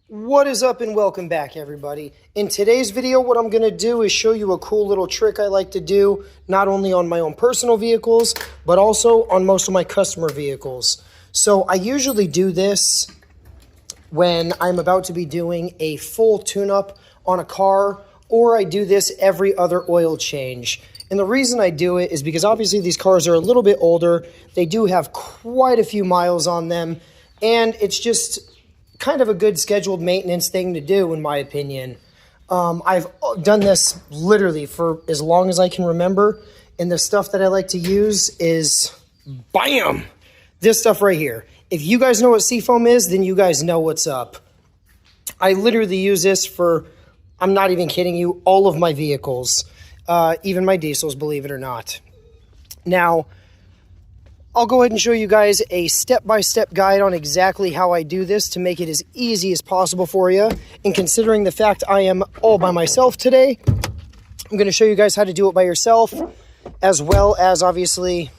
What is up and welcome back, everybody. In today's video, what I'm going to do is show you a cool little trick I like to do, not only on my own personal vehicles, but also on most of my customer vehicles. So I usually do this when I'm about to be doing a full tune-up on a car, or I do this every other oil change. And the reason I do it is because obviously these cars are a little bit older. They do have quite a few miles on them, and it's just kind of a good scheduled maintenance thing to do, in my opinion. I've done this literally for as long as I can remember, and the stuff that I like to use is, bam, this stuff right here. If you guys know what seafoam is, then you guys know what's up. I literally use this for, I'm not even kidding you, all of my vehicles, even my diesels, believe it or not. Now, I'll go ahead and show you guys a step-by-step guide on exactly how I do this to make it as easy as possible for you. And considering the fact I am all by myself today, I'm going to show you guys how to do it by yourself, as well as obviously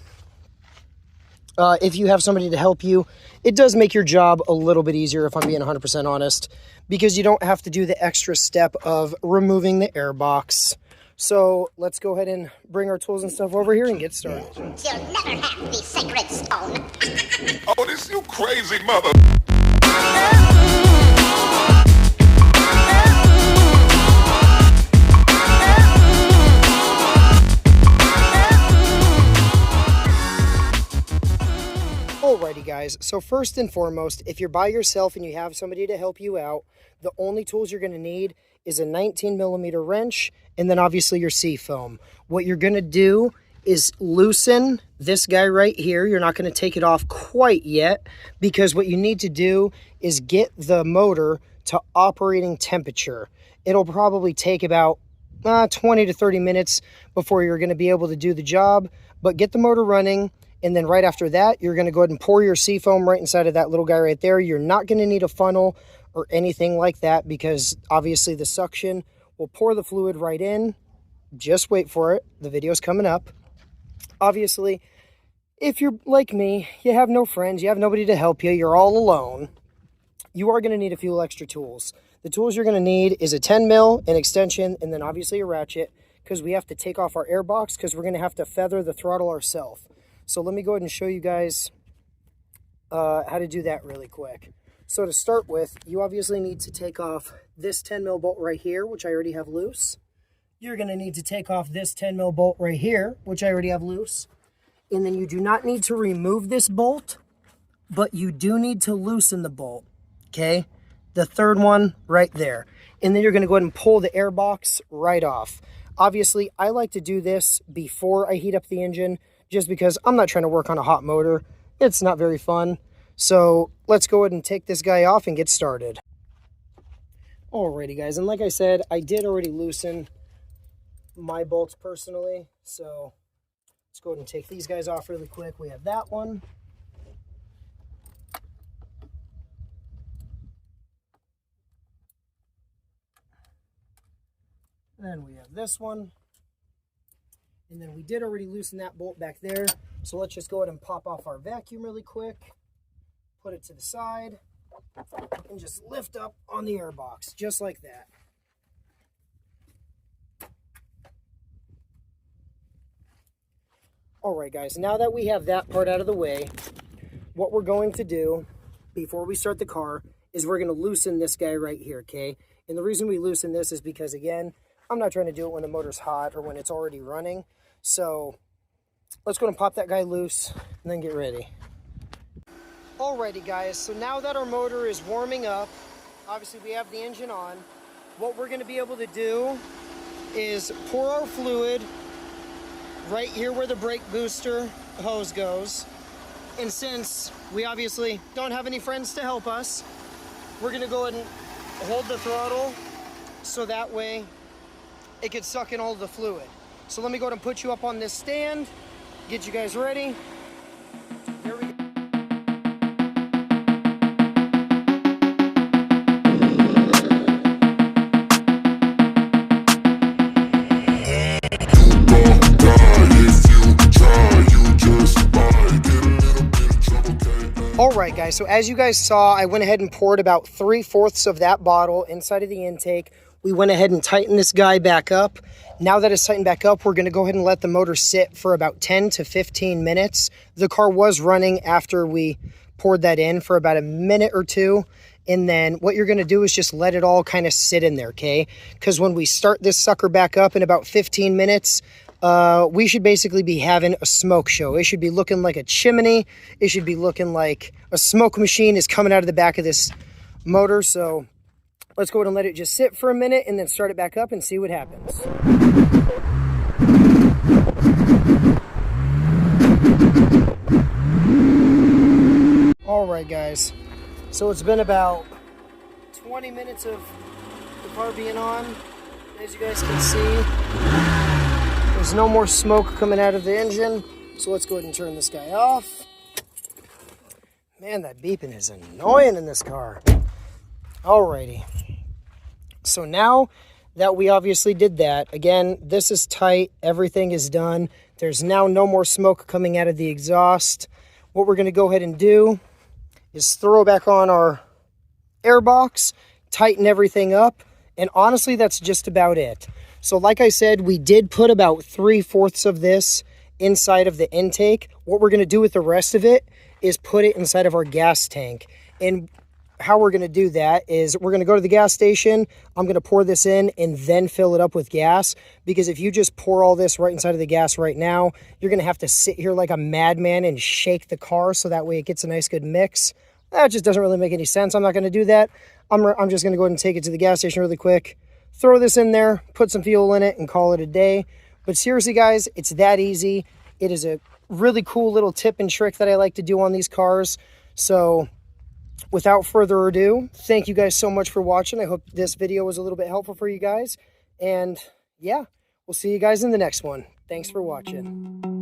if you have somebody to help you. It does make your job a little bit easier, if I'm being 100% honest, because you don't have to do the extra step of removing the airbox. So let's go ahead and bring our tools and stuff over here and get started. You'll never have the sacred stone. Oh, this you crazy mother. Alrighty guys, so first and foremost, if you're by yourself and you have somebody to help you out, the only tools you're going to need is a 19mm wrench and then obviously your seafoam. What you're going to do is loosen this guy right here. You're not going to take it off quite yet, because what you need to do is get the motor to operating temperature. It'll probably take about 20 to 30 minutes before you're going to be able to do the job, but get the motor running. And then right after that, you're going to go ahead and pour your seafoam right inside of that little guy right there. You're not going to need a funnel or anything like that, because obviously the suction will pour the fluid right in. Just wait for it. The video's coming up. Obviously, if you're like me, you have no friends, you have nobody to help you, you're all alone, you are going to need a few extra tools. The tools you're going to need is a 10mm, an extension, and then obviously a ratchet, because we have to take off our airbox, because we're going to have to feather the throttle ourselves. So let me go ahead and show you guys how to do that really quick. So to start with, you obviously need to take off this 10mm bolt right here, which I already have loose. You're going to need to take off this 10mm bolt right here, which I already have loose. And then you do not need to remove this bolt, but you do need to loosen the bolt, okay? The third one right there. And then you're going to go ahead and pull the airbox right off. Obviously, I like to do this before I heat up the engine, just because I'm not trying to work on a hot motor. It's not very fun. So let's go ahead and take this guy off and get started. Alrighty guys, and like I said, I did already loosen my bolts personally. So let's go ahead and take these guys off really quick. We have that one. Then we have this one. And then we did already loosen that bolt back there. So let's just go ahead and pop off our vacuum really quick. Put it to the side. And just lift up on the airbox, just like that. Alright guys, now that we have that part out of the way, what we're going to do before we start the car is we're going to loosen this guy right here, okay? And the reason we loosen this is because, again, I'm not trying to do it when the motor's hot or when it's already running. So let's go and pop that guy loose and then get ready. Alrighty guys, so now that our motor is warming up, obviously we have the engine on, what we're going to be able to do is pour our fluid right here where the brake booster hose goes. And since we obviously don't have any friends to help us, we're going to go ahead and hold the throttle so that way it could suck in all of the fluid. So let me go ahead and put you up on this stand, get you guys ready. Here we go. Alright right, guys, so as you guys saw, I went ahead and poured about 3/4 of that bottle inside of the intake. We went ahead and tightened this guy back up. Now that it's tightened back up, we're going to go ahead and let the motor sit for about 10 to 15 minutes. The car was running after we poured that in for about a minute or two. And then what you're going to do is just let it all kind of sit in there, okay? Because when we start this sucker back up in about 15 minutes, we should basically be having a smoke show. It should be looking like a chimney. It should be looking like a smoke machine is coming out of the back of this motor. So let's go ahead and let it just sit for a minute and then start it back up and see what happens. All right, guys. So it's been about 20 minutes of the car being on. As you guys can see, there's no more smoke coming out of the engine. So let's go ahead and turn this guy off. Man, that beeping is annoying in this car. Alrighty. So now that we obviously did that, again, this is tight. Everything is done. There's now no more smoke coming out of the exhaust. What we're going to go ahead and do is throw back on our airbox, tighten everything up, and honestly, that's just about it. So like I said, we did put about 3/4 of this inside of the intake. What we're going to do with the rest of it is put it inside of our gas tank. And how we're going to do that is we're going to go to the gas station. I'm going to pour this in and then fill it up with gas, because if you just pour all this right inside of the gas right now, you're going to have to sit here like a madman and shake the car so that way it gets a nice good mix. That just doesn't really make any sense. I'm not going to do that. I'm just going to go ahead and take it to the gas station really quick, throw this in there, put some fuel in it, and call it a day. But seriously, guys, it's that easy. It is a really cool little tip and trick that I like to do on these cars. So without further ado, thank you guys so much for watching. I hope this video was a little bit helpful for you guys. And yeah, we'll see you guys in the next one. Thanks for watching.